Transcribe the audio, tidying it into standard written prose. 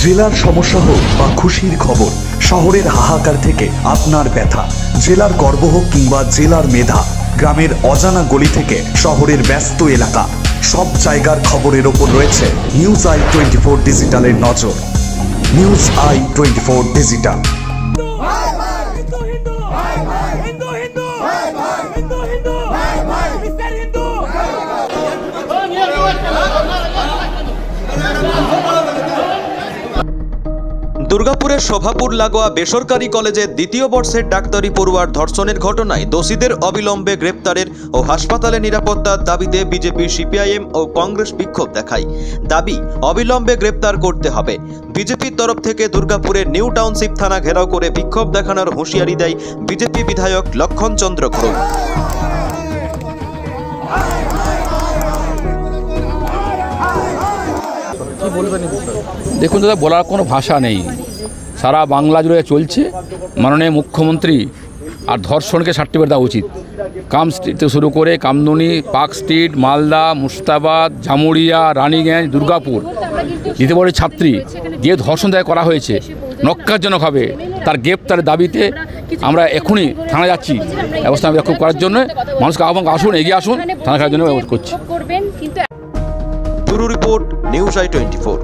জেলার সমস্যা হোক বা খুশির খবর, শহরের হাহাকার থেকে আপনার ব্যথা, জেলার গর্ব হোক কিংবা জেলার মেধা, গ্রামের অজানা গলি থেকে শহরের ব্যস্ত এলাকা, সব জায়গার খবরের ওপর রয়েছে নিউজ আই 24 ডিজিটালের নজর। News I 24 digital. দুর্গাপুরের শোভাপুর লাগোয়া বেসরকারি কলেজের দ্বিতীয় বর্ষের ডাক্তারি পড়ুয়ার ধর্ষণের ঘটনায় দোষীদের অবিলম্বে গ্রেপ্তারের ও হাসপাতালে নিরাপত্তার দাবিতে বিজেপি, সিপিআইএম ও কংগ্রেস বিক্ষোভ দেখায়। দাবি অবিলম্বে গ্রেপ্তার করতে হবে। বিজেপির তরফ থেকে দুর্গাপুরের নিউ টাউনশিপ থানা ঘেরাও করে বিক্ষোভ দেখানোর হুঁশিয়ারি দেয় বিজেপি বিধায়ক লক্ষণ চন্দ্র ঘোষ। দেখুন দাদা, বলার কোনো ভাষা নেই। সারা বাংলা জুড়ে চলছে। মাননীয় মুখ্যমন্ত্রী আর ধর্ষণকে সার্টিফিকেট দেওয়া উচিত। কাম স্ট্রিট থেকে শুরু করে কামদুনি, পার্ক স্ট্রিট, মালদা, মুর্শিদাবাদ, জামুরিয়া, রানীগঞ্জ, দুর্গাপুর দ্বিতীয় ছাত্রী যে ধর্ষণ দায় করা হয়েছে নক্কারজনকভাবে, তার গ্রেপ্তারের দাবিতে আমরা এখনই থানা যাচ্ছি ব্যবস্থা করার জন্য। মানুষকে আহ্বান আসুন, এগিয়ে আসুন, থানা করার জন্য ব্যবস্থা করছি। Bureau report, news I 24।